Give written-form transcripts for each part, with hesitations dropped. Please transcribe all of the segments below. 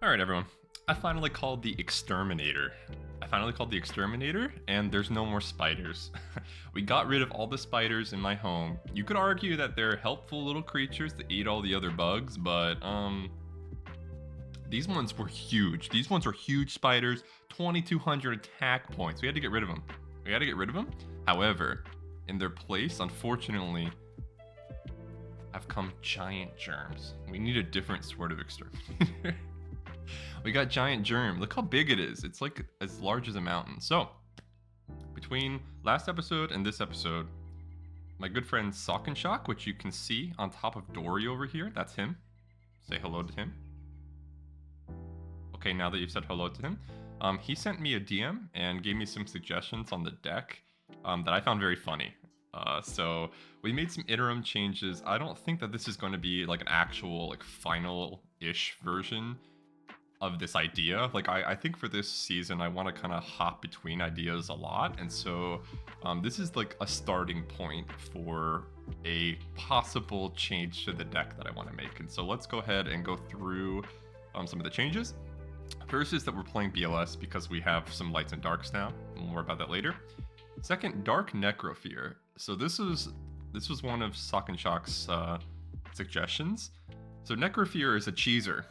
Alright, everyone. I finally called the Exterminator. And there's no more spiders. We got rid of all the spiders in my home. You could argue that they're helpful little creatures that eat all the other bugs, but, these ones were huge. These ones are huge spiders, 2,200 attack points. We had to get rid of them. However, in their place, unfortunately, have come giant germs. We need a different sort of exterminator. We got giant germ. Look how big it is. It's like as large as a mountain. So, between last episode and this episode, my good friend Sock and Shock, which you can see on top of Dori over here, that's him. Say hello to him. Okay, now that you've said hello to him, he sent me a DM and gave me some suggestions on the deck that I found very funny. So we made some interim changes. I don't think that this is going to be like an actual like final-ish version of this idea. Like I think for this season I want to kind of hop between ideas a lot, and so this is like a starting point for a possible change to the deck that I want to make. And so let's go ahead and go through some of the changes. First is that we're playing BLS because we have some lights and darks now. More about that later. Second, Dark Necrofear. So this was one of Sock and Shock's suggestions. So Necrofear is a cheeser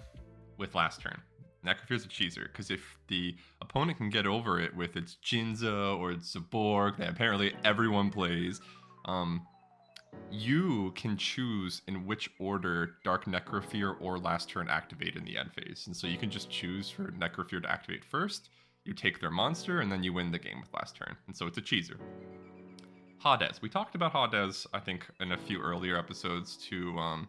with last turn. Necrofear is a cheeser because if the opponent can get over it with its Jinza or its Zaborg that apparently everyone plays, you can choose in which order Dark Necrofear or last turn activate in the end phase. And so you can just choose for Necrofear to activate first, you take their monster, and then you win the game with last turn. And so it's a cheeser. Hades. We talked about Hades, I think, in a few earlier episodes to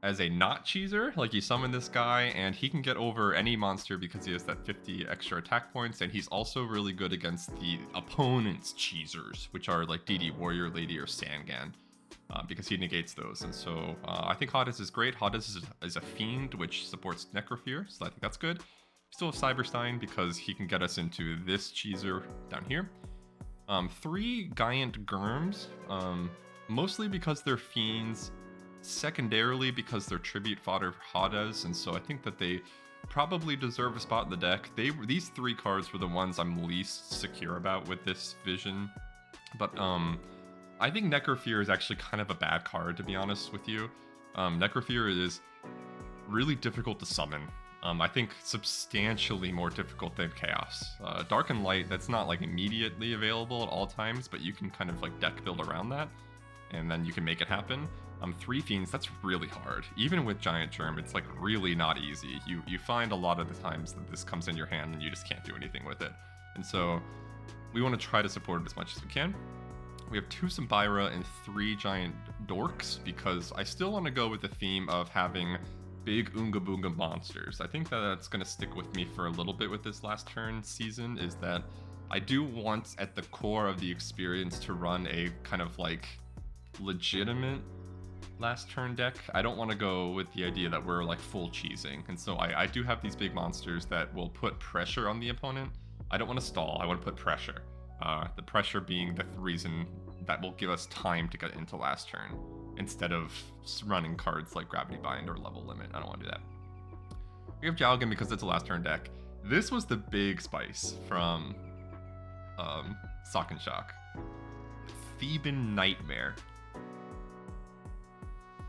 as a not cheeser. Like you summon this guy and he can get over any monster because he has that 50 extra attack points, and he's also really good against the opponent's cheesers, which are like DD Warrior Lady or Sangan, because he negates those. And so I think Hades is great. Hades is a fiend which supports Necrofear, so I think that's good. Still have Cyberstein because he can get us into this cheeser down here. 3 Giant Germs, mostly because they're fiends, secondarily because they're tribute fodder for Hades, and so I think that they probably deserve a spot in the deck. These 3 cards were the ones I'm least secure about with this vision, but I think Necrofear is actually kind of a bad card, to be honest with you. Necrofear is really difficult to summon. I think substantially more difficult than Chaos. Dark and Light, that's not like immediately available at all times, but you can kind of like deck build around that, and then you can make it happen. 3 Fiends, that's really hard. Even with Giant Germ, it's like really not easy. You find a lot of the times that this comes in your hand and you just can't do anything with it. And so we want to try to support it as much as we can. We have 2 Symbira and 3 Giant Dorks because I still want to go with the theme of having big Oonga Boonga monsters. I think that that's going to stick with me for a little bit with this last turn season, is that I do want at the core of the experience to run a kind of like legitimate last turn deck. I don't want to go with the idea that we're like full cheesing, and so I do have these big monsters that will put pressure on the opponent. I don't want to stall, I want to put pressure. The pressure being the reason that will give us time to get into last turn, instead of running cards like Gravity Bind or Level Limit. I don't want to do that. We have Jalgan because it's a last turn deck. This was the big spice from Sock and Shock. Theban Nightmare.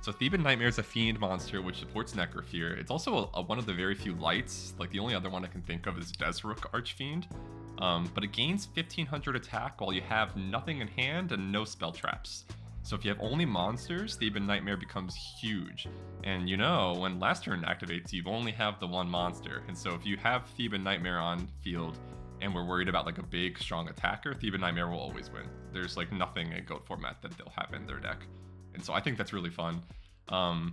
So Theban Nightmare is a fiend monster which supports Necrofear. It's also one of the very few lights. Like the only other one I can think of is Desrook Archfiend. But it gains 1500 attack while you have nothing in hand and no spell traps. So if you have only monsters, Theban Nightmare becomes huge. And you know, when last turn activates, you only have the 1 monster. And so if you have Theban Nightmare on field and we're worried about like a big, strong attacker, Theban Nightmare will always win. There's like nothing in GOAT format that they'll have in their deck. And so I think that's really fun. I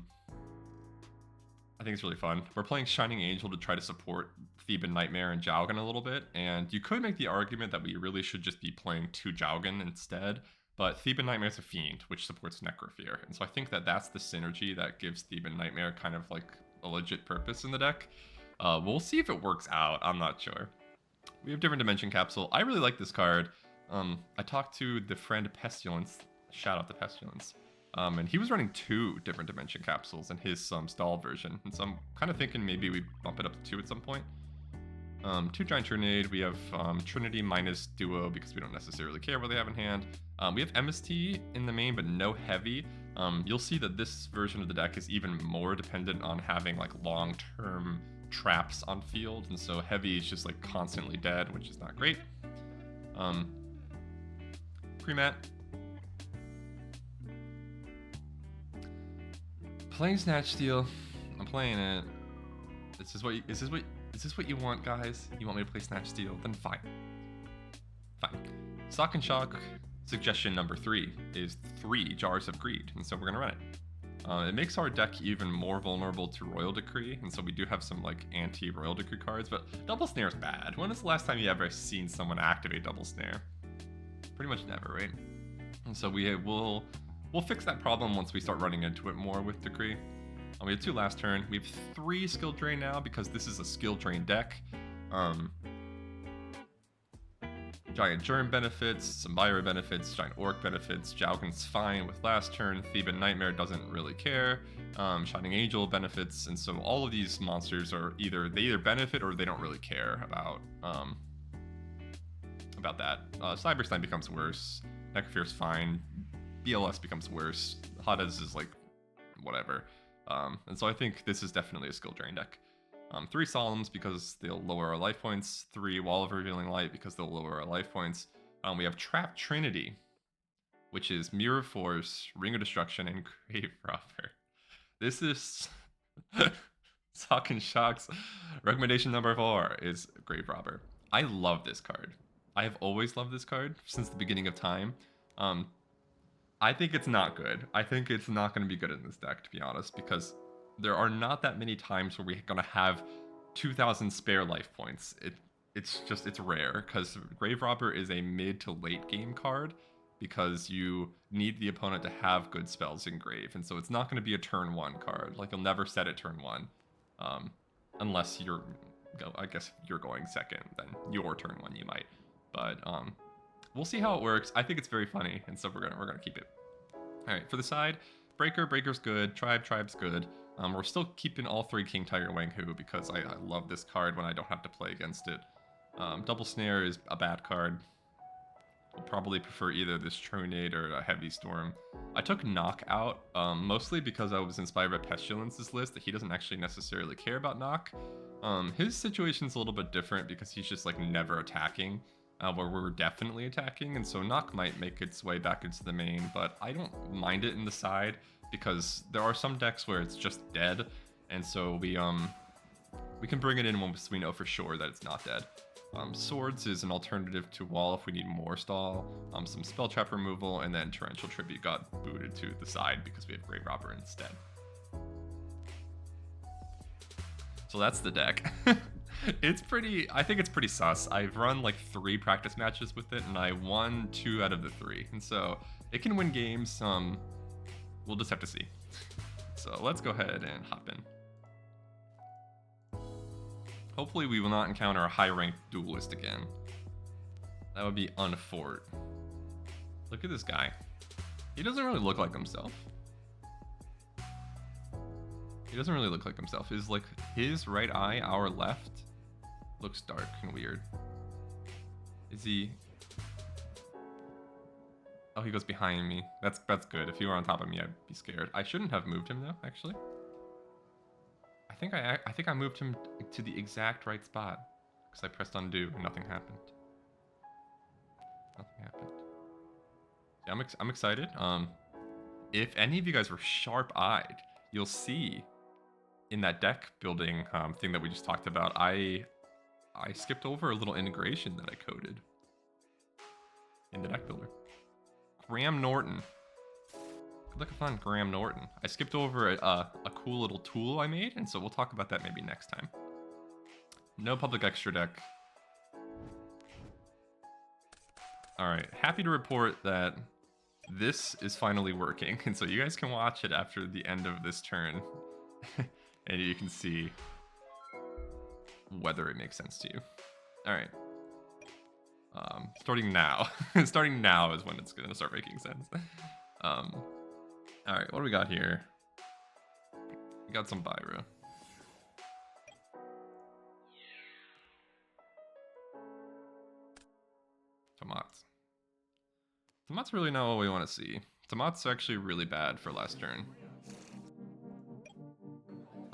think it's really fun. We're playing Shining Angel to try to support Theban Nightmare and Jalgan a little bit, and you could make the argument that we really should just be playing 2 Jalgan instead, but Theban Nightmare is a fiend, which supports Necrofear, and so I think that that's the synergy that gives Theban Nightmare kind of like a legit purpose in the deck. We'll see if it works out, I'm not sure. We have Different Dimension Capsule. I really like this card. I talked to the friend Pestilence, shout out to Pestilence, And he was running 2 different dimension capsules in his stall version, and so I'm kind of thinking maybe we bump it up to 2 at some point. 2 Giant Trinade, we have Trinity minus Duo because we don't necessarily care what they have in hand. We have MST in the main, but no heavy. You'll see that this version of the deck is even more dependent on having like long-term traps on field, and so heavy is just like constantly dead, which is not great. Pre-mat. Playing Snatch Steal. I'm playing it. Is this what you want, guys? You want me to play Snatch Steal? Then fine. Fine. Sock and Shock suggestion number 3 is 3 Jars of Greed, and so we're gonna run it. It makes our deck even more vulnerable to Royal Decree, and so we do have some like anti-Royal Decree cards, but Double Snare is bad. When is the last time you ever seen someone activate Double Snare? Pretty much never, right? And so we'll fix that problem once we start running into it more with Decree. We have 2 last turn. We have 3 skill drain now because this is a skill drain deck. Giant Germ benefits, Sambaira benefits, Giant Orc benefits, Jowgen's fine with last turn, Theban Nightmare doesn't really care, Shining Angel benefits, and so all of these monsters are they either benefit or they don't really care about that. Cyberstein becomes worse, Necrofear's fine, BLS becomes worse, Hades is like, whatever. And so I think this is definitely a skill drain deck. 3 Solemns because they'll lower our life points. 3 Wall of Revealing Light because they'll lower our life points. We have Trap Trinity, which is Mirror Force, Ring of Destruction, and Grave Robber. This is Sock and Shock's recommendation number 4 is Grave Robber. I love this card. I have always loved this card since the beginning of time. I think it's not good. I think it's not going to be good in this deck, to be honest, because there are not that many times where we're going to have 2,000 spare life points. It's rare, because Grave Robber is a mid to late game card, because you need the opponent to have good spells in Grave, and so it's not going to be a turn 1 card. Like, you'll never set it turn 1, unless I guess if you're going second, then your turn 1 you might. But we'll see how it works. I think it's very funny, and so we're gonna keep it. All right, for the side, Breaker's good, Tribe's good. We're still keeping all 3 King Tiger Wanghu because I love this card when I don't have to play against it. Double Snare is a bad card. I'll probably prefer either this Tronade or a Heavy Storm. I took Knockout, mostly because I was inspired by Pestilence's list that he doesn't actually necessarily care about Knock. His situation's a little bit different because he's just like never attacking. Where we're definitely attacking, and so Knock might make its way back into the main, but I don't mind it in the side because there are some decks where it's just dead, and so we can bring it in once we know for sure that it's not dead. Swords is an alternative to Wall if we need more stall, some spell trap removal, and then Torrential Tribute got booted to the side because we have Grave Robber instead. So that's the deck. I think it's pretty sus. I've run like 3 practice matches with it, and I won 2 out of the 3. And so it can win games. We'll just have to see. So let's go ahead and hop in. Hopefully we will not encounter a high-ranked duelist again. That would be unfort. Look at this guy. He doesn't really look like himself. He doesn't really look like himself. His right eye, our left, looks dark and weird. Is he? Oh, he goes behind me. That's good. If he were on top of me, I'd be scared. I shouldn't have moved him though, actually. I think I moved him to the exact right spot because I pressed undo and nothing happened. Nothing happened. Yeah, I'm excited. If any of you guys were sharp-eyed, you'll see in that deck building thing that we just talked about, I skipped over a little integration that I coded in the deck builder. Graham Norton. Good luck fun, Graham Norton. I skipped over a cool little tool I made, and so we'll talk about that maybe next time. No public extra deck. Alright, happy to report that this is finally working, and so you guys can watch it after the end of this turn. And you can see whether it makes sense to you. Alright. Starting now. Starting now is when it's going to start making sense. All right, what do we got here? We got some Byra. Tomats. Tomats really not what we want to see. Tomats actually really bad for last turn.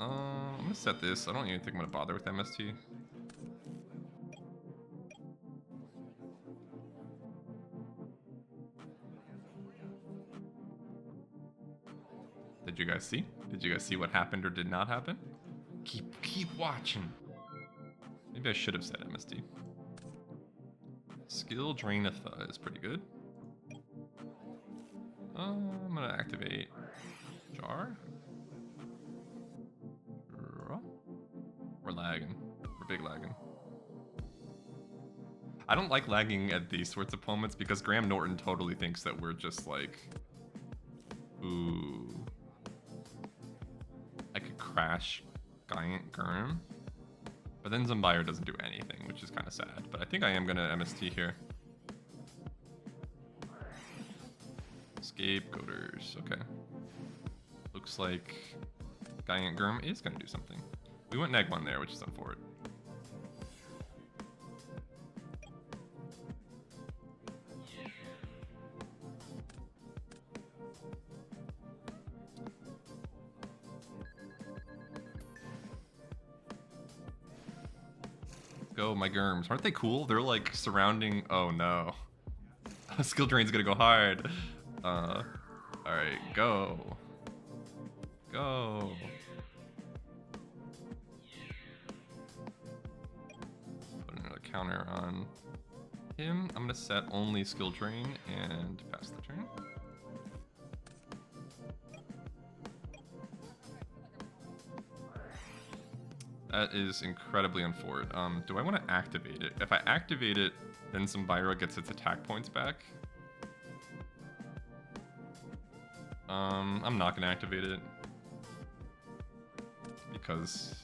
I'm gonna set this. I don't even think I'm gonna bother with MST. Did you guys see? Did you guys see what happened or did not happen? Keep watching. Maybe I should have said MST. Skill Drainatha is pretty good. I'm gonna activate Jar. We're lagging. We're big lagging. I don't like lagging at these sorts of moments because Graham Norton totally thinks that we're just like, ooh. I could crash Giant Gurm. But then Zombyre doesn't do anything, which is kind of sad. But I think I am going to MST here. Scapegoaters. Okay. Looks like Giant Gurm is going to do something. We went neg 1 there, which is unfortunate. Go, my Gurms. Aren't they cool? They're like surrounding... Oh no. Skill drain's gonna go hard. Alright, go. Go. Put another counter on him. I'm gonna set only skill drain and pass the turn. That is incredibly unfortunate. Do I want to activate it? If I activate it, then Zombyre gets its attack points back. I'm not going to activate it. Because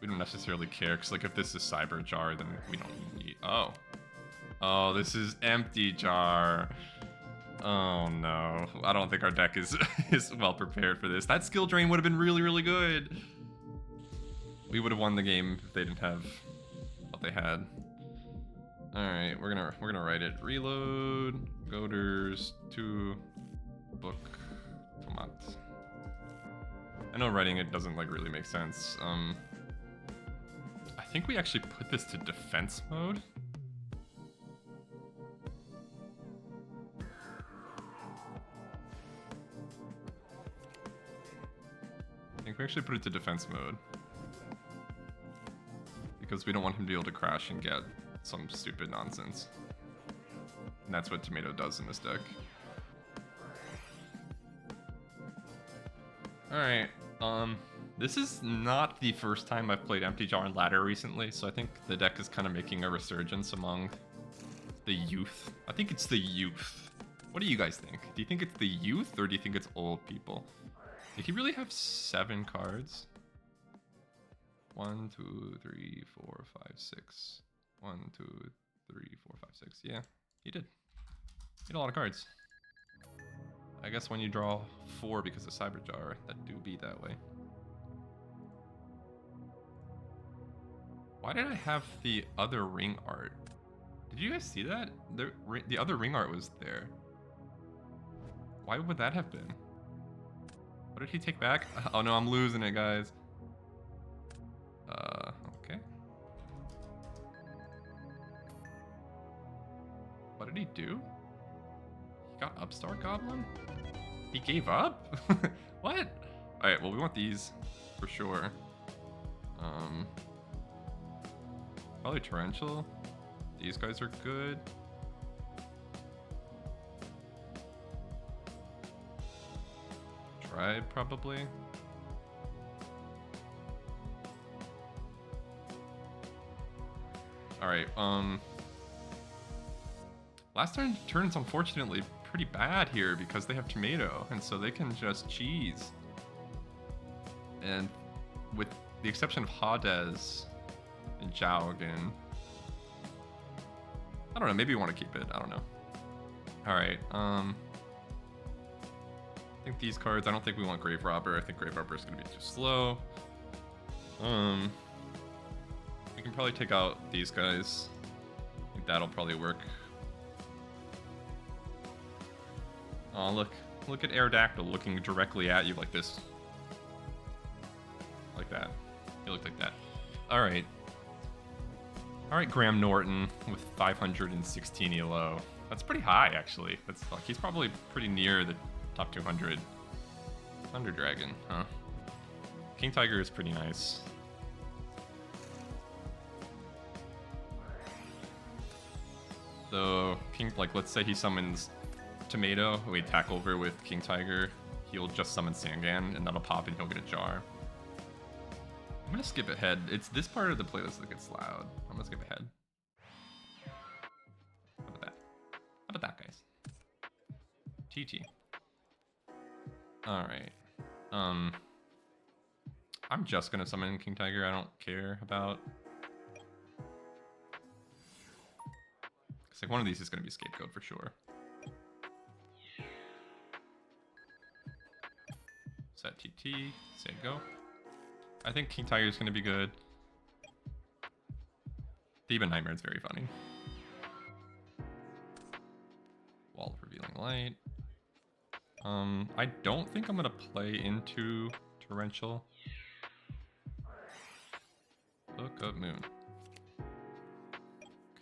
we don't necessarily care. Because like, if this is Cyber Jar, then we don't need... Oh. Oh, this is Empty Jar. Oh no. I don't think our deck is, is well prepared for this. That skill drain would have been really, really good. We would have won the game if they didn't have what they had. Alright, we're gonna write it. Reload, Goaders, 2, book, Tomat. I know writing it doesn't like really make sense. I think we actually put this to defense mode. I think we actually put it to defense mode. Because we don't want him to be able to crash and get some stupid nonsense. And that's what Tomato does in this deck. Alright, this is not the first time I've played Empty Jar and Ladder recently, so I think the deck is kind of making a resurgence among the youth. I think it's the youth. What do you guys think? Do you think it's the youth, or do you think it's old people? Did he really have 7 cards? 1, 2, 3, 4, 5, 6. 1, 2, 3, 4, 5, 6. Yeah, he did. He had a lot of cards. I guess when you draw 4 because of Cyber Jar, that do be that way. Why did I have the other ring art? Did you guys see that? The other ring art was there. Why would that have been? What did he take back? Oh no, I'm losing it, guys. Okay. What did he do? He got Upstart Goblin? He gave up? What? Alright, well we want these for sure. Probably Torrential. These guys are good. Tribe probably. Alright, last turn's unfortunately pretty bad here because they have Tomato, and so they can just cheese. And with the exception of Hades and Zhao again. I don't know, maybe you want to keep it, I don't know. Alright, I think these cards, I don't think we want Grave Robber. I think Grave Robber is going to be too slow. We can probably take out these guys. I think that'll probably work. Oh, look at Aerodactyl looking directly at you like this. Like that. He looked like that. Alright. Alright, Graham Norton with 516 ELO. That's pretty high, actually. That's like, he's probably pretty near the top 200. Thunder Dragon, huh? King Tiger is pretty nice. So, King, like, let's say he summons Tomato, we attack over with King Tiger, he'll just summon Sangan, and that'll pop and he'll get a jar. I'm gonna skip ahead. It's this part of the playlist that gets loud. I'm gonna skip ahead. How about that? How about that, guys? TT. Alright. I'm just gonna summon King Tiger. I don't care about... Cause like one of these is gonna be Scapegoat for sure. Set TT, say go. I think King Tiger is going to be good. Theban Nightmare is very funny. Wall of Revealing Light. I don't think I'm going to play into Torrential. Book of Moon.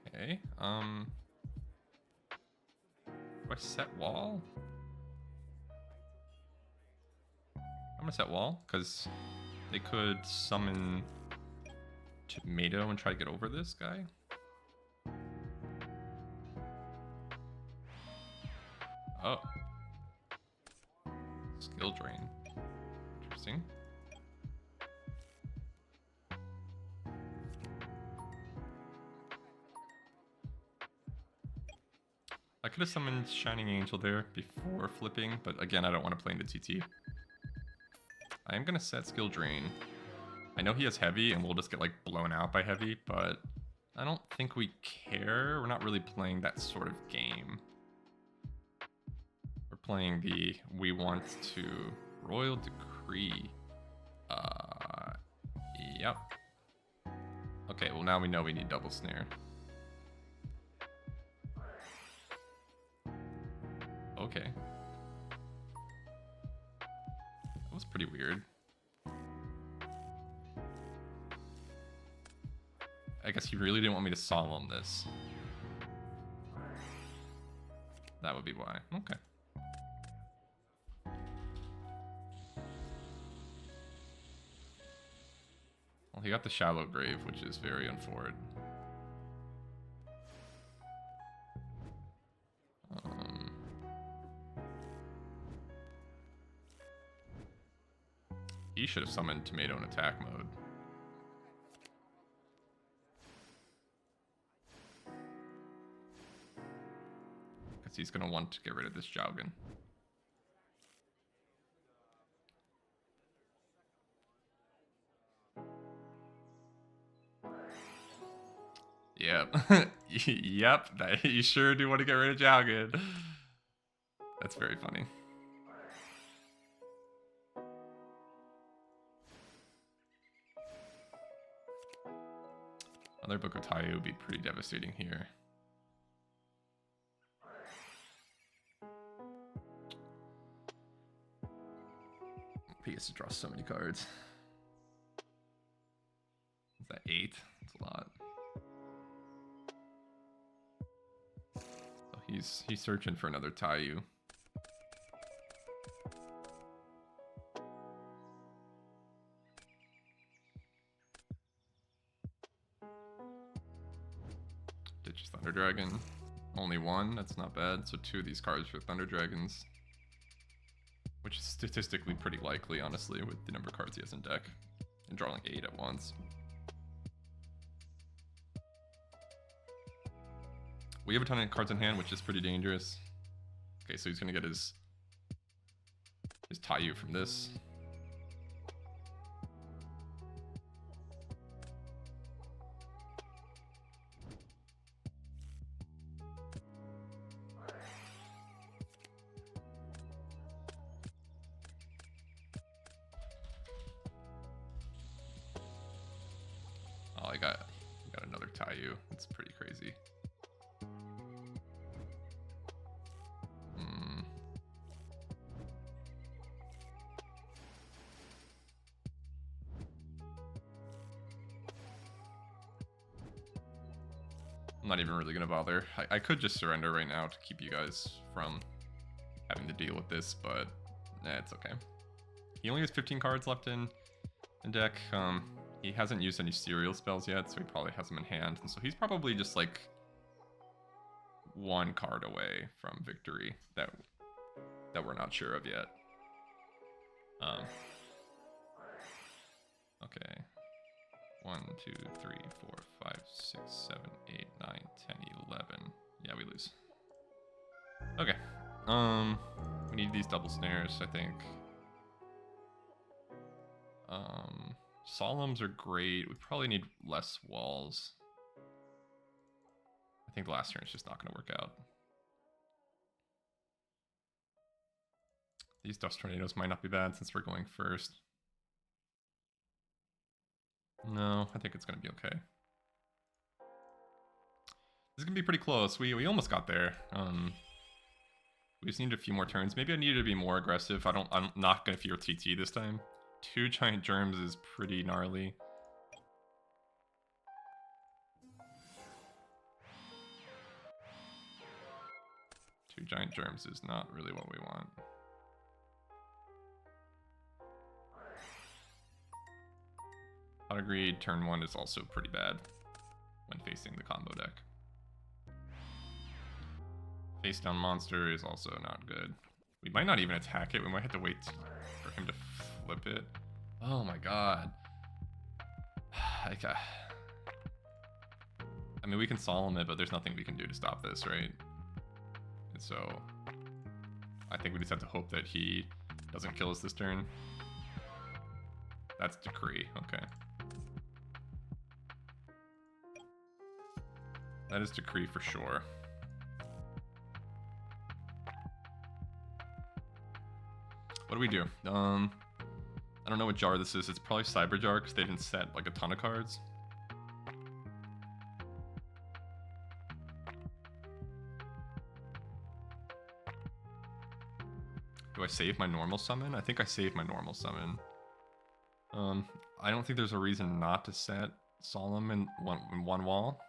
Okay. Do I set wall? I'm gonna set wall, because they could summon Tomato and try to get over this guy. Oh. Skill drain. Interesting. I could have summoned Shining Angel there before flipping, but again, I don't want to play into TT. I am going to set Skill Drain. I know he has Heavy, and we'll just get, like, blown out by Heavy, but I don't think we care. We're not really playing that sort of game. We're playing the we want to Royal Decree. Yep. Okay, well now we know we need Double Snare. Okay. That was pretty weird. I guess he really didn't want me to solemn this. That would be why. Okay. Well, he got the Shallow Grave, which is very unfortunate. He should have summoned Tomato in attack mode. Because he's going to want to get rid of this Jowgen. Yep. Yep. You sure do want to get rid of Jowgen. That's very funny. Another Book of Taiyu would be pretty devastating here. He gets to draw so many cards. Is that 8? That's a lot. So he's searching for another Taiyu. Ditches Thunder Dragon. Only one, that's not bad. So 2 of these cards for Thunder Dragons. Which is statistically pretty likely, honestly, with the number of cards he has in deck. And drawing 8 at once. We have a ton of cards in hand, which is pretty dangerous. Okay, so he's gonna get his Taiyu from this. I got another Taiyu. It's pretty crazy. I'm not even really gonna bother. I could just surrender right now to keep you guys from having to deal with this, but it's okay. He only has 15 cards left in deck. He hasn't used any serial spells yet, so he probably has them in hand, and so he's probably just like one card away from victory that we're not sure of yet. Okay. 1, 2, 3, 4, 5, 6, 7, 8, 9, 10, 11. Yeah, we lose. Okay. We need these double snares, I think. Solemns are great. We probably need less walls. I think the last turn is just not going to work out. These dust tornadoes might not be bad since we're going first. No, I think it's going to be okay. This is going to be pretty close. We almost got there. We just need a few more turns. Maybe I needed to be more aggressive. I'm not going to fear TT this time. 2 giant germs is pretty gnarly. Two giant germs is not really what we want. Hot Agreed turn 1 is also pretty bad when facing the combo deck. Face down monster is also not good. We might not even attack it. We might have to wait for him to flip it. Oh my god. I mean, we can solemn it, but there's nothing we can do to stop this, right? And so I think we just have to hope that he doesn't kill us this turn. That's Decree, okay. That is Decree for sure. What do we do? I don't know what jar this is. It's probably Cyber Jar because they didn't set like a ton of cards. Do I save my normal summon? I think I saved my normal summon. I don't think there's a reason not to set Solemn in one wall.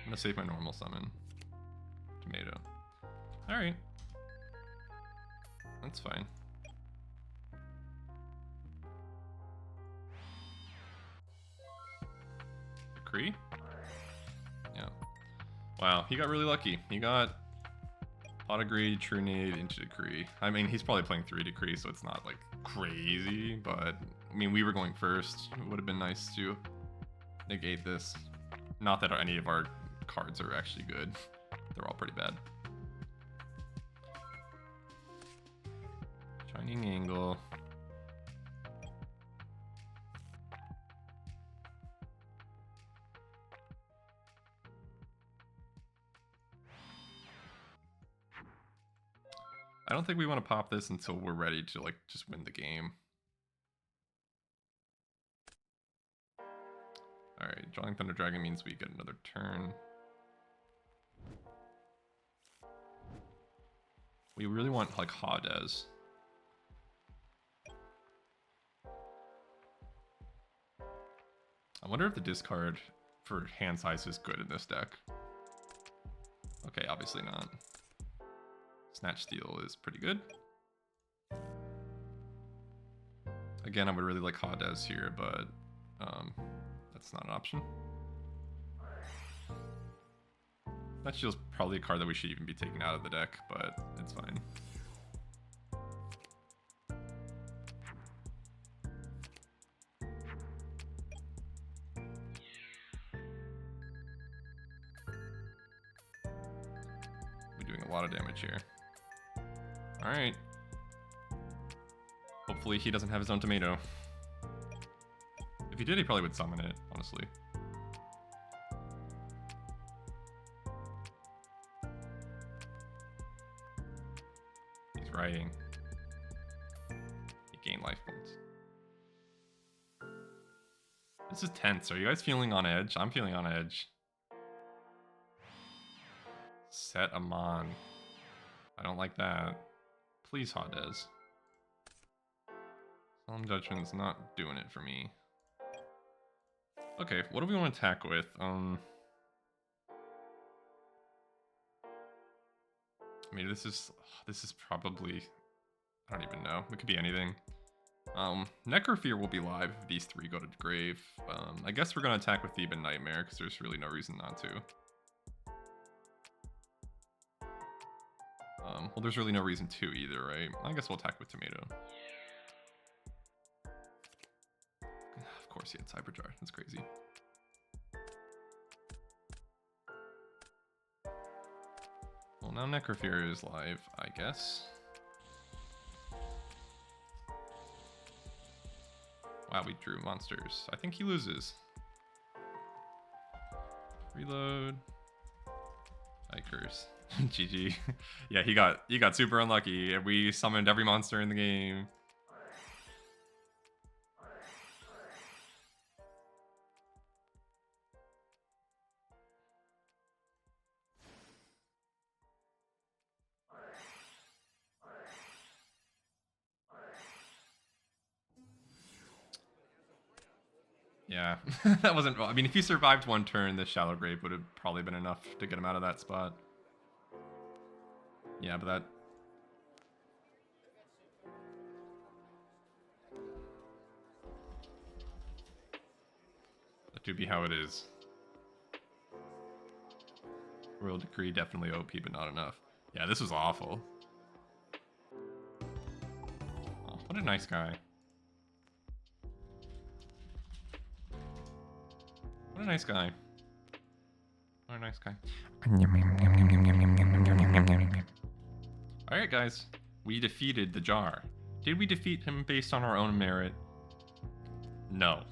I'm gonna save my normal summon. Tomato. Alright. That's fine. Decree? Yeah. Wow, he got really lucky. He got Pot Agreed, True Nade into Decree. I mean, he's probably playing 3 Decree, so it's not like crazy, but I mean, we were going first. It would have been nice to negate this. Not that any of our cards are actually good. They're all pretty bad. Shining Angle. I don't think we want to pop this until we're ready to like just win the game. Alright, drawing Thunder Dragon means we get another turn. We really want like Hades. I wonder if the discard for hand size is good in this deck. Okay, obviously not. Snatch Steal is pretty good. Again, I would really like Hades here, but that's not an option. Snatch Steal is probably a card that we should even be taking out of the deck, but it's fine. We're doing a lot of damage here. Alright. Hopefully he doesn't have his own tomato. If he did, he probably would summon it, honestly. writing. You gain life points. This is tense. Are you guys feeling on edge? I'm feeling on edge. Set Amon. I don't like that. Please, Hades. Solemn Judgment's not doing it for me. Okay, what do we want to attack with? I mean, this is probably, I don't even know. It could be anything. Necrofear will be live if these three go to the grave. I guess we're gonna attack with Theban Nightmare because there's really no reason not to. Well, there's really no reason to either, right? I guess we'll attack with Tomato. Of course he had Cyberjar. That's crazy. Well, now Necrofear is live, I guess. Wow, we drew monsters. I think he loses. Reload. Ikers. GG. Yeah, he got super unlucky. We summoned every monster in the game. Yeah, that wasn't. I mean, if he survived one turn, the Shallow Grave would have probably been enough to get him out of that spot. Yeah, but that do be how it is. Royal Decree definitely OP, but not enough. Yeah, this was awful. Oh, what a nice guy. What a nice guy. What a nice guy. Alright guys, we defeated the jar. Did we defeat him based on our own merit? No.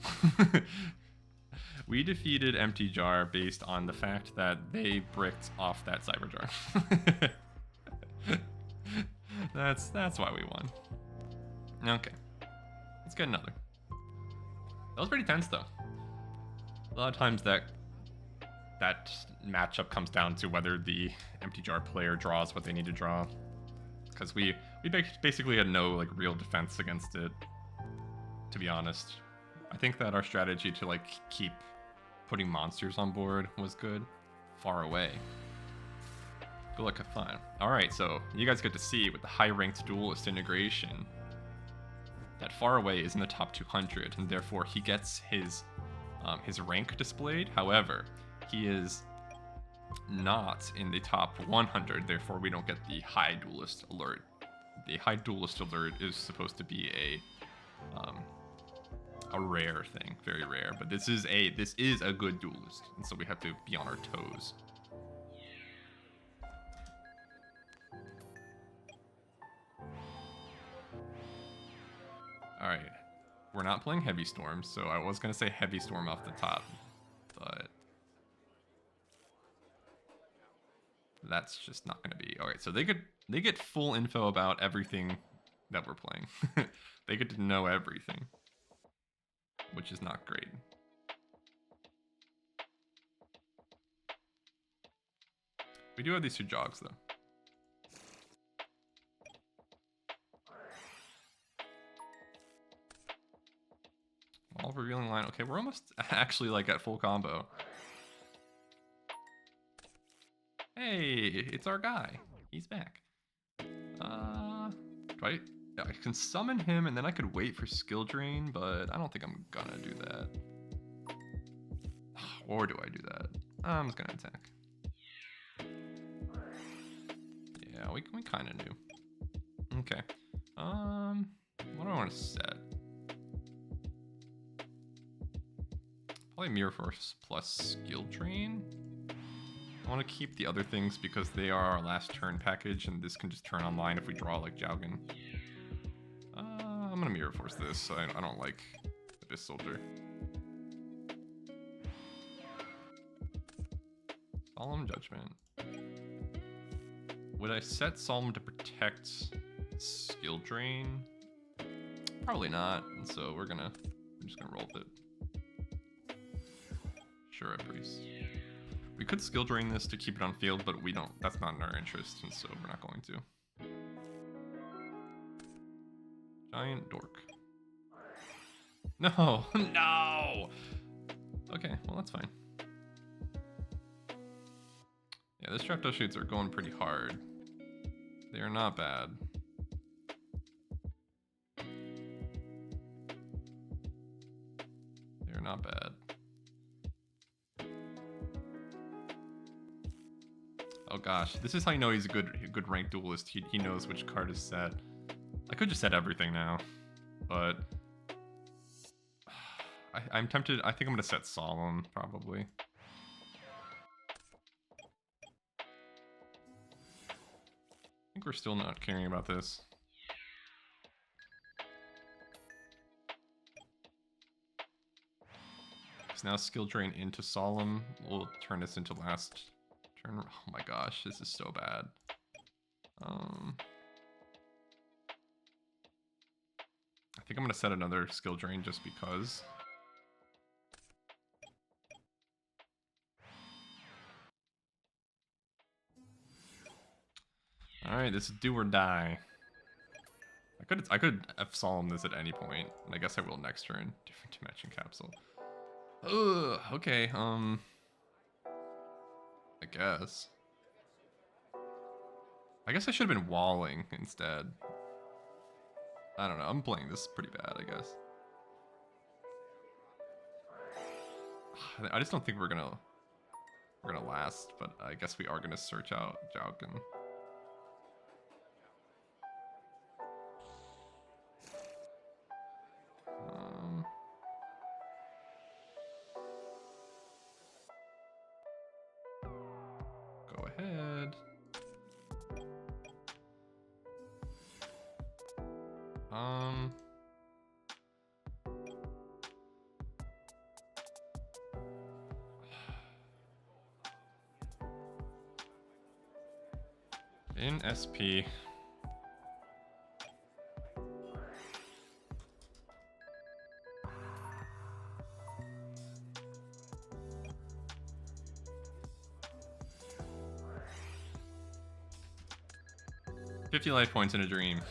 We defeated Empty Jar based on the fact that they bricked off that Cyber Jar. That's why we won. Okay. Let's get another. That was pretty tense though. A lot of times that matchup comes down to whether the Empty Jar player draws what they need to draw. Because we basically had no like real defense against it, to be honest. I think that our strategy to like keep putting monsters on board was good. Far away. Good luck, have fun. Alright, so you guys get to see with the high-ranked duelist integration that Far Away is in the top 200, and therefore he gets his rank displayed. However, he is not in the top 100, therefore we don't get the high duelist alert. The high duelist alert is supposed to be a rare thing, very rare, but this is a good duelist, and so we have to be on our toes. All right, we're not playing Heavy Storm, so I was gonna say Heavy Storm off the top, but that's just not gonna be. All right, so they get full info about everything that we're playing. They get to know everything, which is not great. We do have these two jogs though. All revealing line. Okay, we're almost actually like at full combo. Hey, it's our guy. He's back. Right? Yeah, I can summon him and then I could wait for skill drain, but I don't think I'm gonna do that. Or do I do that? I'm just gonna attack. Yeah, we kind of knew. Okay. What do I want to set? Probably Mirror Force plus skill drain. I want to keep the other things because they are our last turn package, and this can just turn online if we draw like Jowgen. I'm gonna Mirror Force this. I don't like this soldier. Solemn Judgment. Would I set Solemn to protect skill drain? Probably not. And so we're just gonna roll with it. Sure, a priest. We could skill drain this to keep it on field, but we don't. That's not in our interest, and so we're not going to. Giant dork. No, no. Okay, well that's fine. Yeah, the Strepto shoots are going pretty hard. They are not bad. They're not bad. Oh gosh, this is how you know he's a good ranked duelist. He knows which card is set. I could just set everything now, but I'm tempted. I think I'm gonna set Solemn probably. I think we're still not caring about this. So now skill drain into Solemn. We'll turn this into last turn. Oh my gosh, this is so bad. I think I'm gonna set another skill drain just because. Alright, this is do or die. I could F Solemn this at any point, and I guess I will next turn. Different dimension capsule. Ugh, okay, I guess. I guess I should have been walling instead. I don't know, I'm playing this pretty bad, I guess. I just don't think we're gonna last, but I guess we are gonna search out Jauken. Go ahead. In SP. $50 life points in a dream.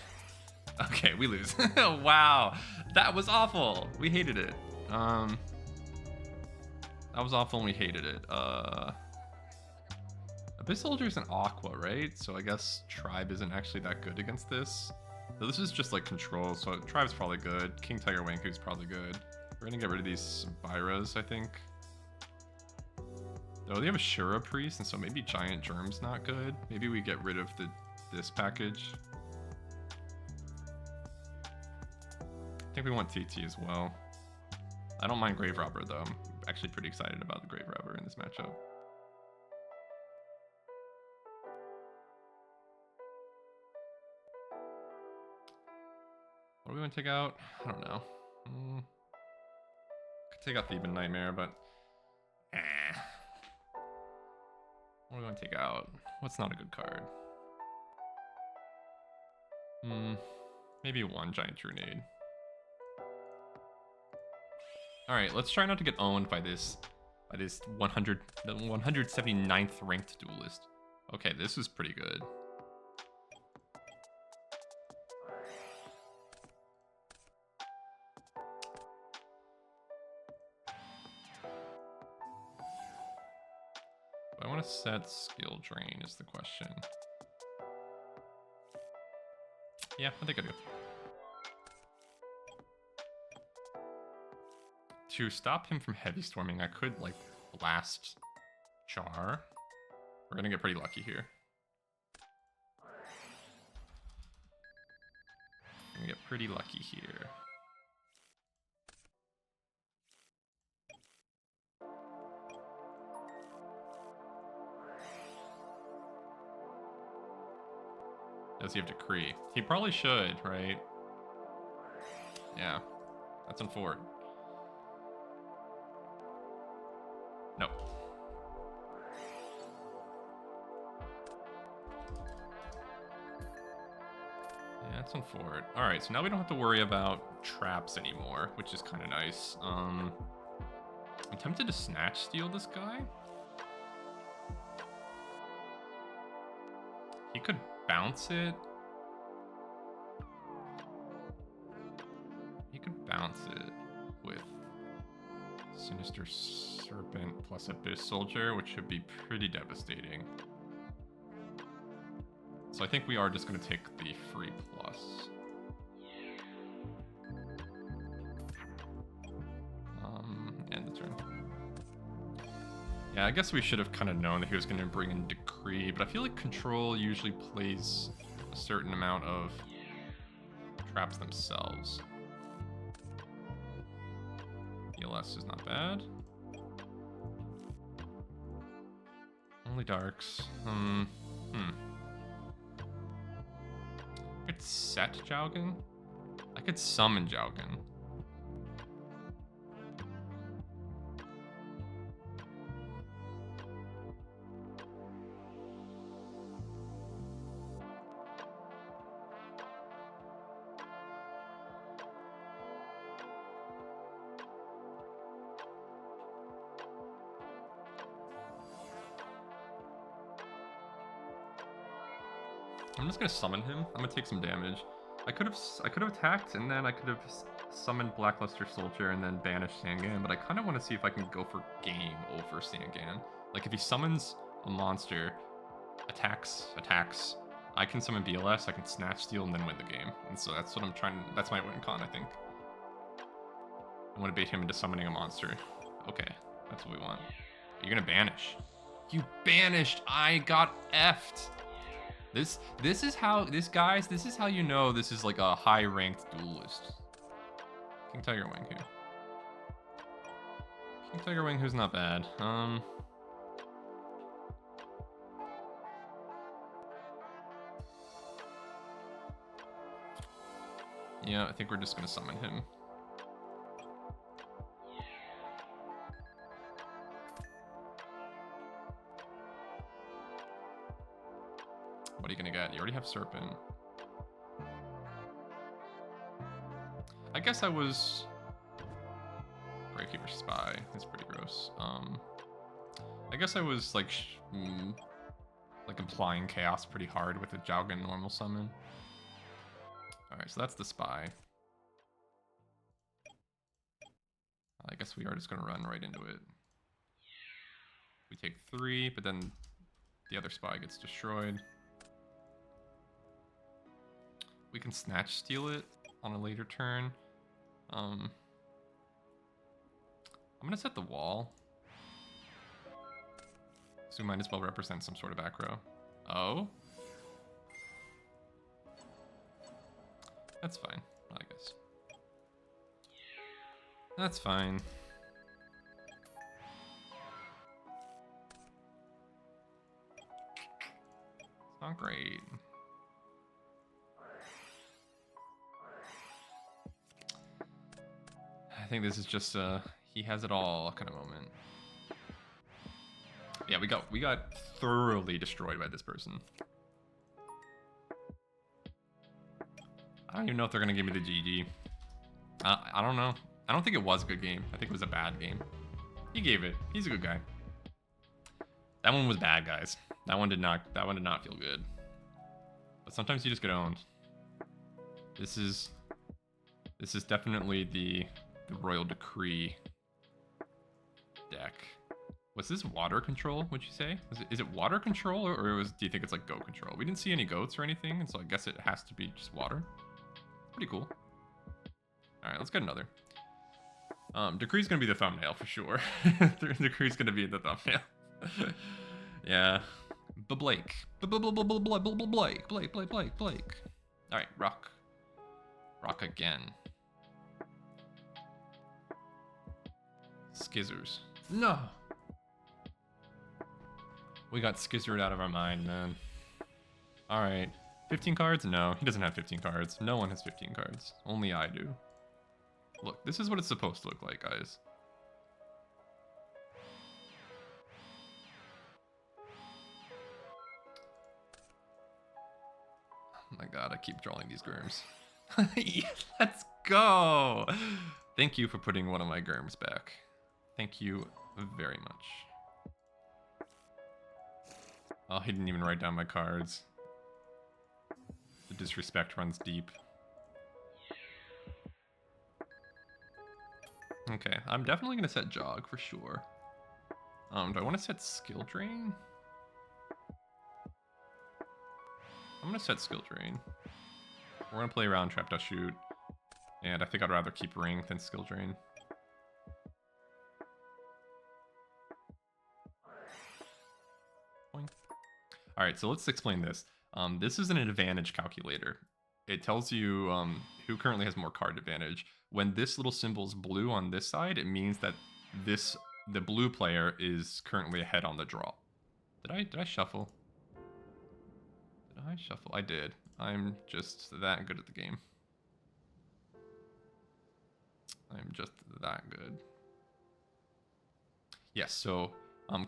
Okay, we lose. Wow, that was awful. We hated it. That was awful and we hated it. Abyss Soldier is an Aqua, right? So I guess Tribe isn't actually that good against this. So this is just like control, so Tribe's probably good. King Tiger Wanku's probably good. We're gonna get rid of these Byras, I think. Though they have a Shura Priest, and so maybe Giant Germ's not good. Maybe we get rid of this package. I think we want TT as well. I don't mind Grave Robber though. I'm actually pretty excited about the Grave Robber in this matchup. What do we want to take out? I don't know. Could take out Theban Nightmare, but what do we want to take out? What's not a good card? Maybe one Giant Trunade. Alright, let's try not to get owned by this 179th ranked duelist. Okay, this is pretty good. I want to set skill drain is the question. Yeah, I think I do. To stop him from heavy storming, I could like blast Char. We're gonna get pretty lucky here. We're gonna get pretty lucky here. Does he have Decree? He probably should, right? Yeah, that's unfortunate. No. Yeah, That's on fort. Alright, so now we don't have to worry about traps anymore, which is kind of nice. I'm tempted to snatch steal this guy. He could bounce it. He could bounce it with Sinister Serpent plus Abyss Soldier, which should be pretty devastating. So I think we are just going to take the free plus. End the turn. Yeah, I guess we should have kind of known that he was going to bring in Decree, but I feel like Control usually plays a certain amount of traps themselves. ELS is not bad. Only darks. I could set Jowgen. I could summon Jowgen. I'm just gonna summon him. I'm gonna take some damage. I could have attacked, and then I could have summoned Blackluster Soldier and then banished Sangan, but I kind of want to see if I can go for game over Sangan. Like, if he summons a monster, attacks, I can summon BLS, I can snatch steal, and then win the game. And so that's what I'm trying. That's my win con, I think. I want to bait him into summoning a monster. Okay, that's what we want. You're gonna banish. You banished. I got effed. This is how you know this is like a high ranked duelist. King Tiger Wing here. King Tiger Wing, who's not bad. Yeah, I think we're just gonna summon him. What are you gonna get? You already have Serpent. I guess I was... Gravekeeper Spy. That's pretty gross. I guess I was like implying chaos pretty hard with a Jowgen normal summon. Alright, so that's the Spy. I guess we are just gonna run right into it. We take 3, but then the other Spy gets destroyed. We can snatch steal it on a later turn. I'm gonna set the wall. So we might as well represent some sort of aggro. Oh? That's fine, I guess. That's fine. It's not great. I think this is just a he has it all kind of moment. Yeah, we got thoroughly destroyed by this person. I don't even know if they're gonna give me the GG. I don't know. I don't think it was a good game. I think it was a bad game. He gave it. He's a good guy. That one was bad, guys. That one did not feel good. But sometimes you just get owned. This is definitely the Royal Decree deck. Was this water control, would you say? Is it water control, or do you think it's like go control? We didn't see any goats or anything, and so I guess it has to be just water. Pretty cool. Alright, let's get another. Decree's gonna be the thumbnail for sure. Decree's gonna be the thumbnail. Yeah. Blake. Blake. Alright, rock. Rock again. Skizzers. No! We got skizzered out of our mind, man. Alright. 15 cards? No, he doesn't have 15 cards. No one has 15 cards. Only I do. Look, this is what it's supposed to look like, guys. my god, I keep drawing these Germs. Yeah, let's go! Thank you for putting one of my Germs back. Thank you very much. Oh, he didn't even write down my cards. The disrespect runs deep. Okay, I'm definitely gonna set Jog for sure. Do I want to set Skill Drain? I'm gonna set Skill Drain. We're gonna play around Trap Dust Shoot, and I think I'd rather keep Ring than Skill Drain. Alright, so let's explain this. This is an advantage calculator. It tells you who currently has more card advantage. When this little symbol is blue on this side, it means that the blue player is currently ahead on the draw. Did I shuffle? Did I shuffle? I did. I'm just that good at the game. I'm just that good. Yes, so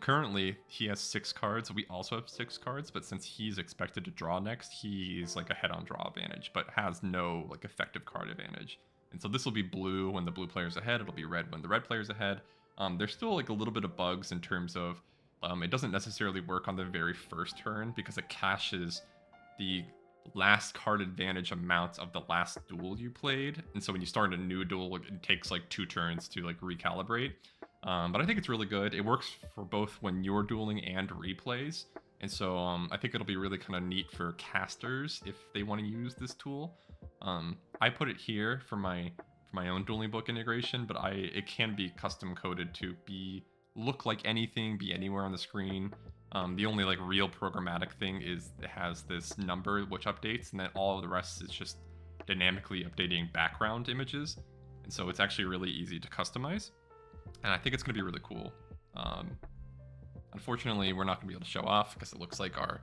currently he has 6 cards. We also have 6 cards, but since he's expected to draw next, he's like ahead on draw advantage, but has no like effective card advantage. And so this will be blue when the blue player's ahead. It'll be red when the red player's ahead. There's still like a little bit of bugs in terms of it doesn't necessarily work on the very first turn because it caches the last card advantage amount of the last duel you played. And so when you start a new duel, it takes like 2 turns to like recalibrate. But I think it's really good. It works for both when you're dueling and replays. And so I think it'll be really kind of neat for casters if they want to use this tool. I put it here for my own dueling book integration, but it can be custom coded to look like anything, be anywhere on the screen. The only like real programmatic thing is it has this number which updates, and then all of the rest is just dynamically updating background images. And so it's actually really easy to customize. And I think it's going to be really cool. Unfortunately, we're not going to be able to show off because it looks like our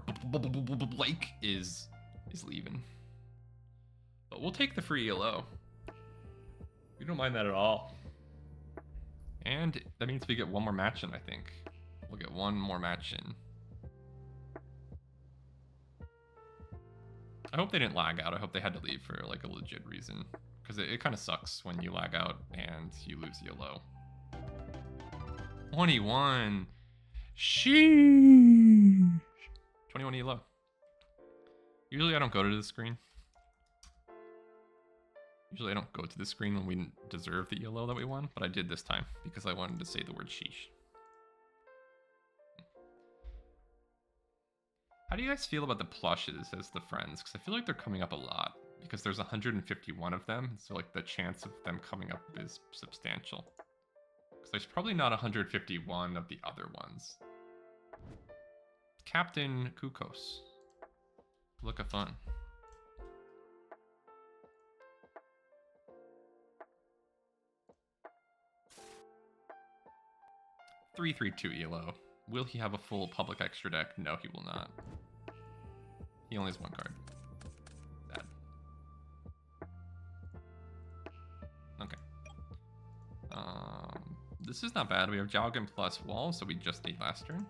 Blake is leaving. But we'll take the free ELO. We don't mind that at all. And that means we get one more match in, I think. We'll get one more match in. I hope they didn't lag out. I hope they had to leave for like a legit reason. Because it kind of sucks when you lag out and you lose ELO. 21. Sheesh. 21 ELO. Usually I don't go to the screen. Usually I don't go to the screen when we deserve the ELO that we won, but I did this time because I wanted to say the word sheesh. How do you guys feel about the plushes as the friends? Because I feel like they're coming up a lot because there's 151 of them, so like the chance of them coming up is substantial. Because there's probably not 151 of the other ones. Captain Kukos. Look of fun. (332) ELO. Will he have a full public extra deck? No, he will not. He only has 1 card. Sad. Okay. This is not bad. We have Jowgen plus Wall, so we just need last turn.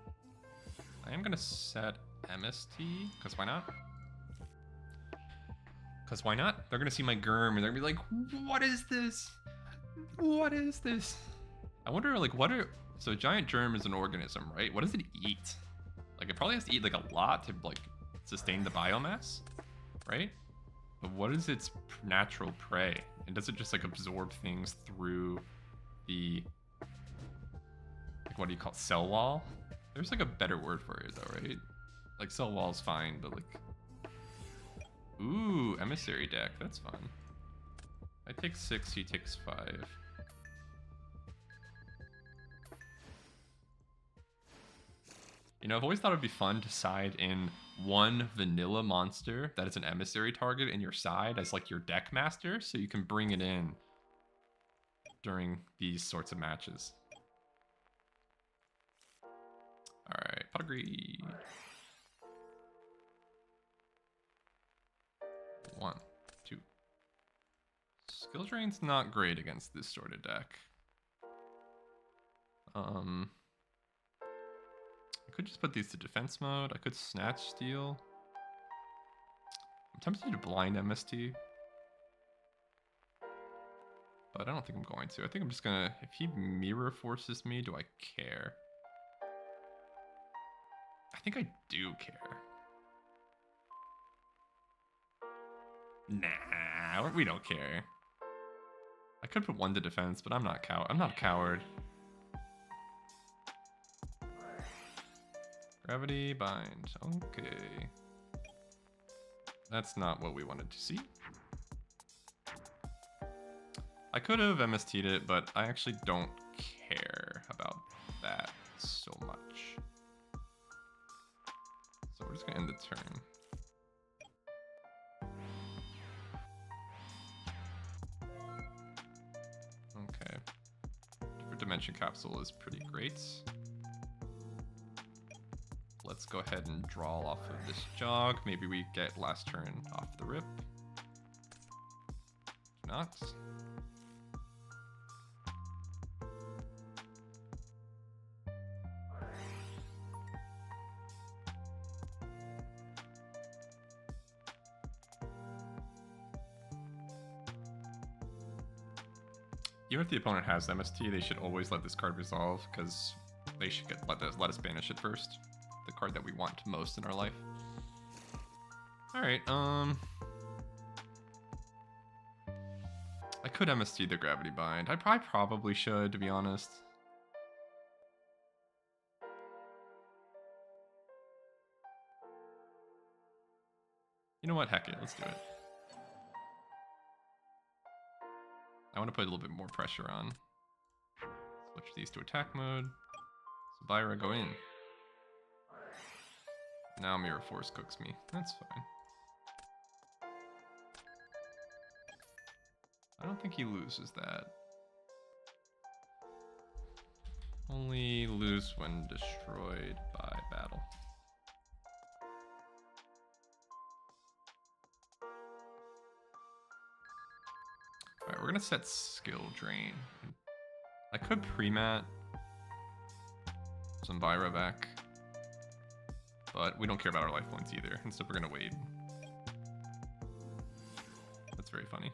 I am gonna set MST, because why not? Because why not? They're gonna see my Germ and they're gonna be like, what is this? What is this? I wonder, like, so a giant germ is an organism, right? What does it eat? Like, it probably has to eat, like, a lot to, like, sustain the biomass, right? But what is its natural prey? And does it just, like, absorb things through the, like, what do you call it? Cell wall? There's, like, a better word for it, though, right? Like, cell wall's fine, but, like... Ooh, emissary deck. That's fun. I take 6, he takes 5. You know, I've always thought it'd be fun to side in one vanilla monster that is an emissary target in your side as like your deck master, so you can bring it in during these sorts of matches. Alright, pot agreed. 1, 2. Skill drain's not great against this sort of deck. I could just put these to defense mode. I could snatch steal. tempted to blind MST. But I don't think I'm going to. I think I'm just gonna... If he mirror forces me, do I care? I think I do care. Nah, we don't care. I could put 1 to defense, but I'm not a coward. Gravity bind. Okay. That's not what we wanted to see. I could have MST'd it, but I actually don't care about that so much. So we're just gonna end the turn. Okay. Different dimension capsule is pretty great. Let's go ahead and draw off of this jog. Maybe we get last turn off the rip. Not. Even if the opponent has MST, they should always let this card resolve, because they should let us banish it first. The card that we want most in our life. Alright, I could MST the Gravity Bind. I probably should, to be honest. You know what? Heck it, let's do it. I want to put a little bit more pressure on. Switch these to attack mode. Sabira, go in. Now Mirror Force cooks me. That's fine. I don't think he loses that. Only lose when destroyed by battle. Alright, we're gonna set skill drain. I could pre-mat some Byra back, but we don't care about our life points either. Instead, we're gonna wait. That's very funny.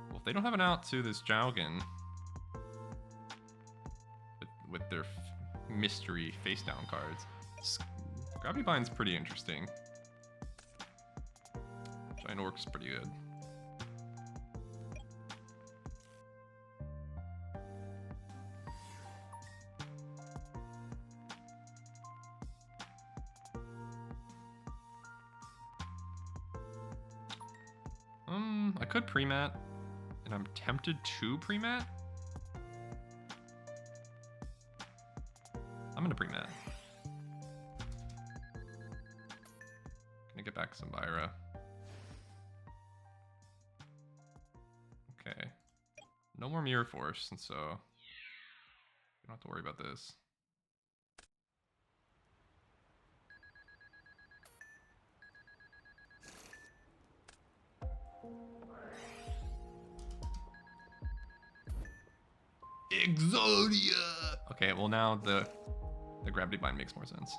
Well, if they don't have an out to this Jowgen with their mystery face down cards, Gravity Bind's pretty interesting. Giant Orc's pretty good. I could pre-mat, and I'm tempted to pre-mat. I'm gonna pre-mat. Gonna get back some Byra. Okay. No more Mirror Force, and so we don't have to worry about this. Exodia! Okay, well now the Gravity Bind makes more sense.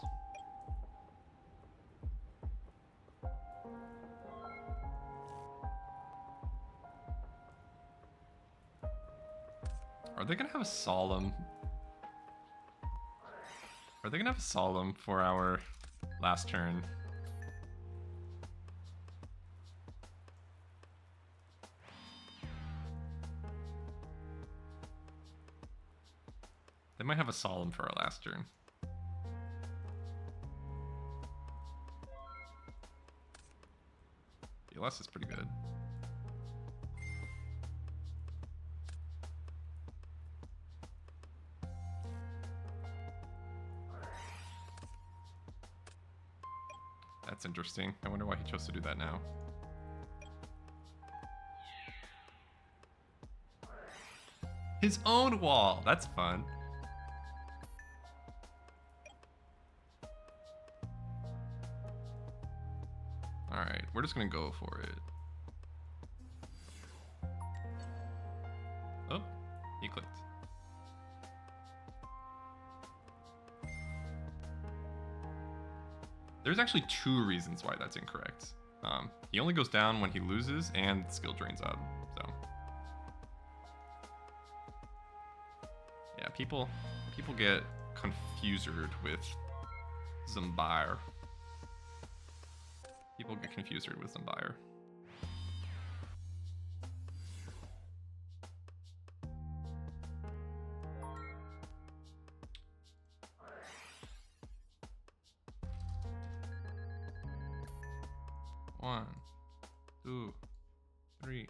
Are they gonna have a Solemn? Are they gonna have a Solemn for our last turn? They might have a Solemn for our last turn. ELS is pretty good. That's interesting. I wonder why he chose to do that now. His own wall! That's fun. Alright, we're just gonna go for it. Oh, he clicked. There's actually 2 reasons why that's incorrect. He only goes down when he loses and skill drains up, so. Yeah, people get confused with Zambire. People get confused with Zambire. One, 2, 3.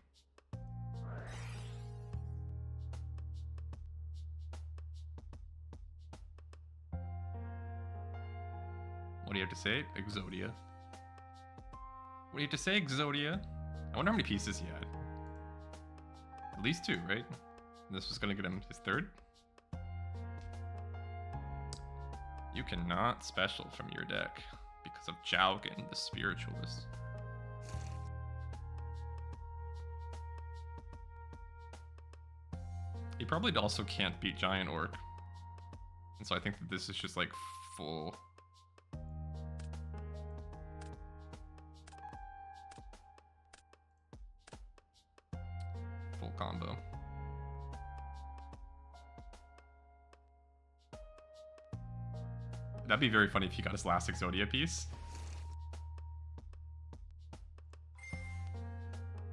What do you have to say? Exodia. What do you have to say, Exodia? I wonder how many pieces he had. At least 2, right? This was gonna get him his 3rd. You cannot special from your deck because of Jaugen, the Spiritualist. He probably also can't beat Giant Orc. And so I think that this is just like full combo. That'd be very funny if he got his last Exodia piece.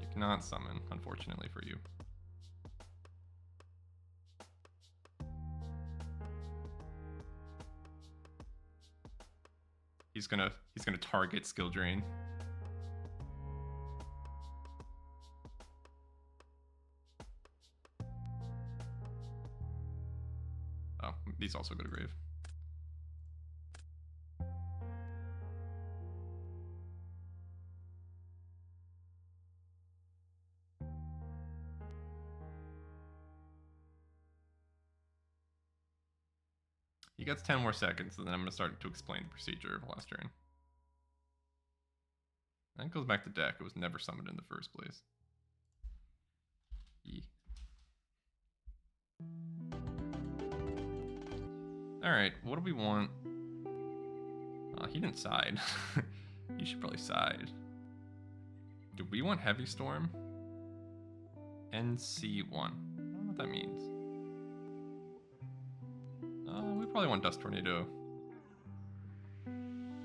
You cannot summon, unfortunately for you. He's gonna target skill drain. Oh, these also go to grave. He gets 10 more seconds, and then I'm going to start to explain the procedure of last turn. That goes back to deck. It was never summoned in the first place. Alright, what do we want? He didn't side. You should probably side. Do we want Heavy Storm? NC1. I don't know what that means. We probably want Dust Tornado.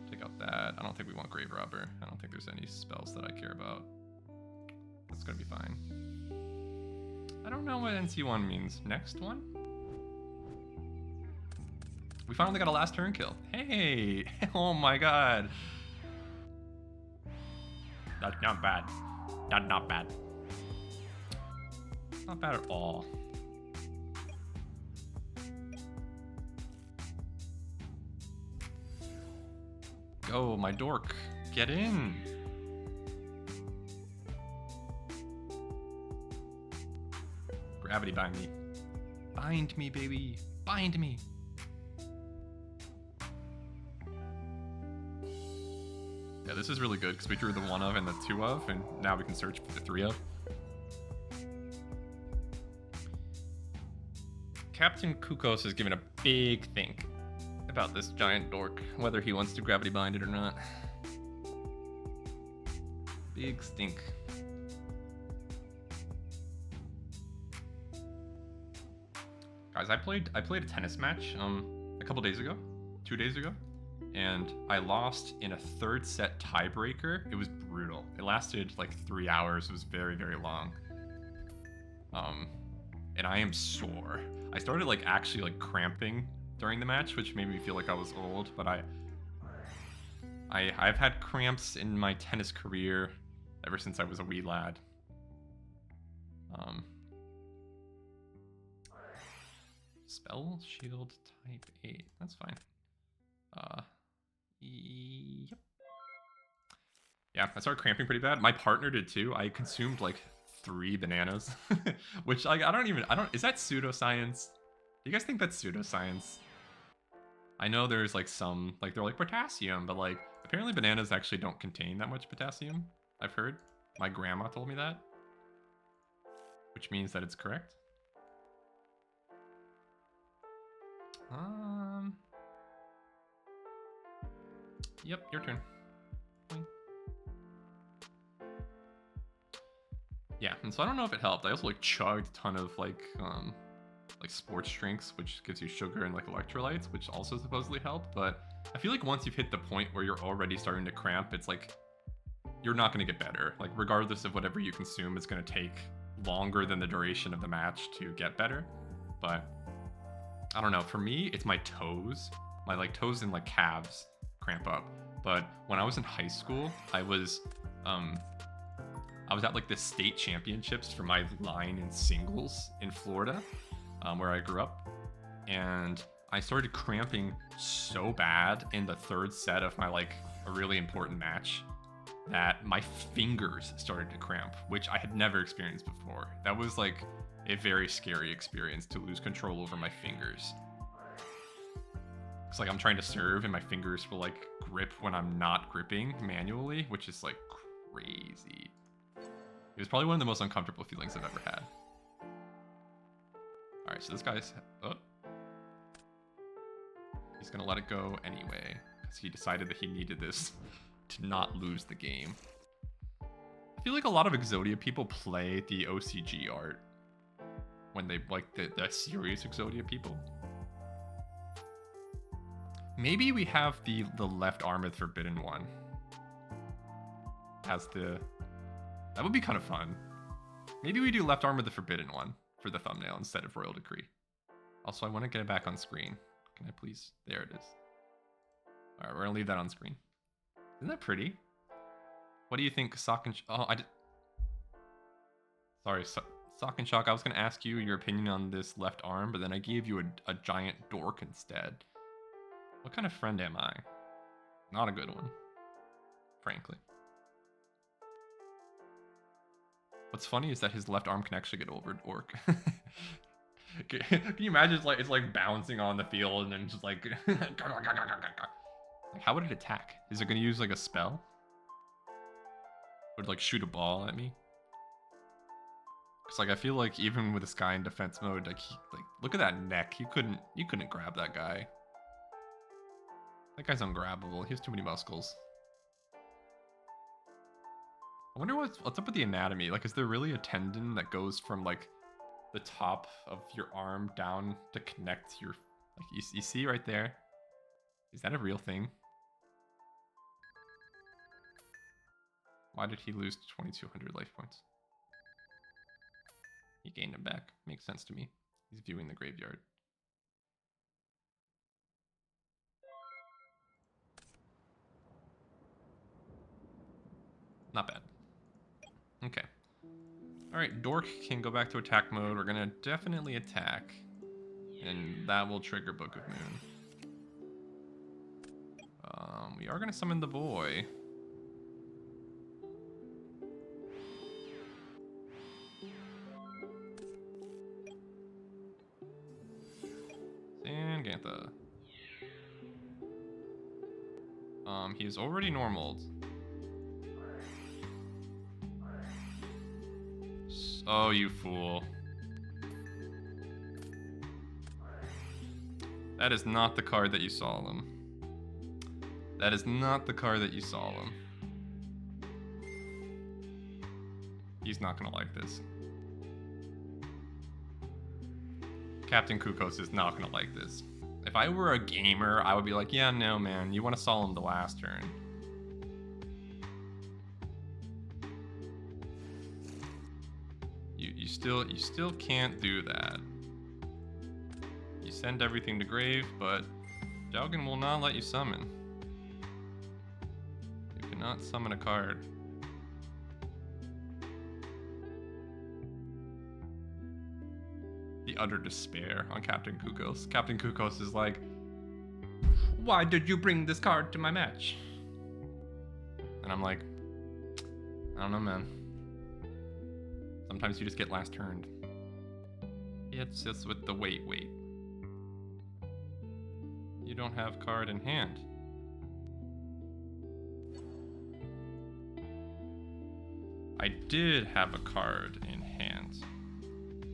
Take out that. I don't think we want Grave Robber. I don't think there's any spells that I care about. That's gonna be fine. I don't know what NC1 means. Next one? We finally got a last turn kill. Hey! Oh my god. That's not bad. That's not bad. Not bad at all. Go, my dork. Get in. Gravity bind me. Bind me, baby. Bind me. Yeah, this is really good because we drew the 1 of and the 2 of, and now we can search for the 3 of. Captain Kukos has given a big think about this giant dork, whether he wants to gravity bind it or not. Big stink. Guys, I played a tennis match a couple days ago, 2 days ago, and I lost in a 3rd set tiebreaker. It was brutal. It lasted like 3 hours. It was very, very long. And I am sore. I started like actually like cramping during the match, which made me feel like I was old, but I've had cramps in my tennis career ever since I was a wee lad. Spell shield type 8. That's fine. Yep. Yeah, I started cramping pretty bad. My partner did too. I consumed like 3 bananas, which I don't. Is that pseudoscience? Do you guys think that's pseudoscience? I know there's like some, like they're like potassium, but like apparently bananas actually don't contain that much potassium. I've heard. My grandma told me that, which means that it's correct. Yep, your turn. Boing. Yeah, and so I don't know if it helped. I also like chugged a ton of like sports drinks, which gives you sugar and like electrolytes, which also supposedly help. But I feel like once you've hit the point where you're already starting to cramp, it's like you're not going to get better. Like regardless of whatever you consume, it's going to take longer than the duration of the match to get better. But I don't know. For me, it's my toes. My like toes and like calves cramp up. But when I was in high school, I was at like the state championships for my line in singles in Florida, where I grew up, and I started cramping so bad in the third set of my like a really important match that my fingers started to cramp, which I had never experienced before. That was like a very scary experience, to lose control over my fingers. It's like I'm trying to serve and my fingers will like grip when I'm not gripping manually, which is like crazy. It was probably one of the most uncomfortable feelings I've ever had. All right, so this guy's, oh, he's gonna let it go anyway, because he decided that he needed this to not lose the game. I feel like a lot of Exodia people play the OCG art when they like the serious Exodia people. Maybe we have the left arm of the Forbidden One as the... That would be kind of fun. Maybe we do left arm of the Forbidden One for the thumbnail instead of Royal Decree. Also, I want to get it back on screen. Can I please? There it is. All right, we're going to leave that on screen. Isn't that pretty? What do you think, Sock and... Oh, I did... Sorry, Sock and Shock, I was going to ask you your opinion on this left arm, but then I gave you a giant dork instead. What kind of friend am I? Not a good one, frankly. What's funny is that his left arm can actually get over Orc. Can you imagine it's like bouncing on the field and then just like... like how would it attack? Is it going to use like a spell? Would it like shoot a ball at me? Because like I feel like even with this guy in defense mode, like look at that neck. You couldn't grab that guy. That guy's ungrabbable. He has too many muscles. I wonder what's up with the anatomy. Like, is there really a tendon that goes from like the top of your arm down to connect your... Like, you see right there? Is that a real thing? Why did he lose 2,200 life points? He gained them back. Makes sense to me. He's viewing the graveyard. Not bad. Okay. Alright, Dork can go back to attack mode. We're gonna definitely attack. And that will trigger Book of Moon. We are gonna summon the boy. Sangantha. He is already normaled. Oh, you fool. That is not the card that you saw them. That is not the card that you saw them. He's not gonna like this. Captain Kukos is not gonna like this. If I were a gamer, I would be like, yeah, no, man, you want to Solemn the last turn. You still can't do that. You send everything to grave, but Jalgan will not let you summon. You cannot summon a card. The utter despair on Captain Kukos. Captain Kukos is like, why did you bring this card to my match? And I'm like, I don't know, man. Sometimes you just get last turned. It's just with the wait. You don't have card in hand. I did have a card in hand,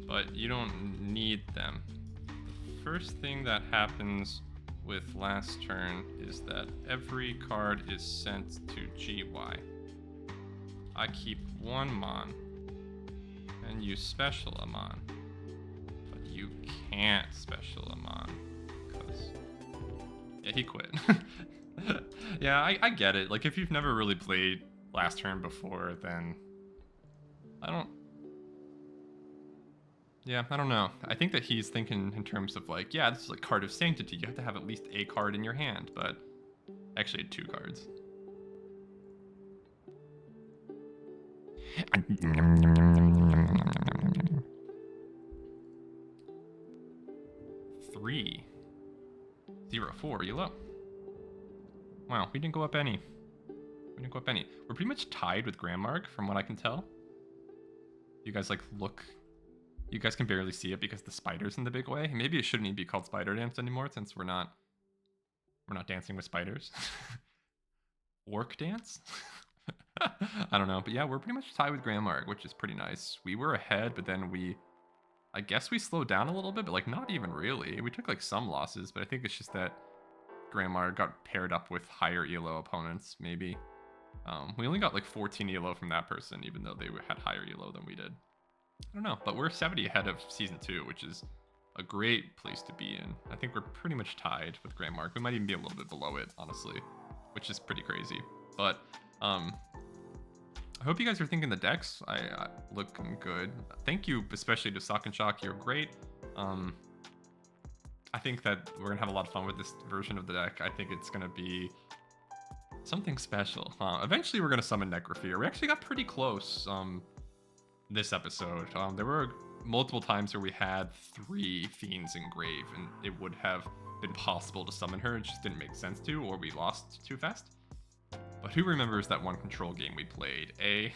but you don't need them. The first thing that happens with last turn is that every card is sent to GY. I keep 1 Mon and you special a Mon, but you can't special a Mon because yeah, he quit. Yeah, I get it. Like if you've never really played last turn before, then I don't know. I think that he's thinking in terms of like, yeah, this is like card of sanctity. You have to have at least a card in your hand, but I actually had 2 cards. Three. 0-4, you low. Wow, we didn't go up any. We're pretty much tied with Grandmark from what I can tell. You guys like look. You guys can barely see it because the spider's in the big way. Maybe it shouldn't even be called Spider Dance anymore since we're not dancing with spiders. Orc dance? I don't know, but yeah, we're pretty much tied with Grandmark, which is pretty nice. We were ahead, but then I guess we slowed down a little bit, but like not even really. We took like some losses, but I think it's just that Grandmark got paired up with higher ELO opponents, maybe. We only got like 14 ELO from that person, even though they had higher ELO than we did. I don't know, but we're 70 ahead of Season 2, which is a great place to be in. I think we're pretty much tied with Grandmark. We might even be a little bit below it, honestly, which is pretty crazy. But I hope you guys are thinking the decks I looking good. Thank you, especially to Sock and Shock. You're great. I think that we're gonna have a lot of fun with this version of the deck. I think it's gonna be something special. Eventually, we're gonna summon Necrophir. We actually got pretty close this episode. There were multiple times where we had 3 Fiends in Grave, and it would have been possible to summon her. It just didn't make sense to, or we lost too fast. But who remembers that one control game we played, eh?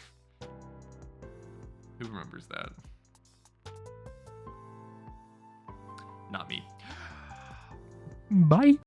Who remembers that? Not me. Bye.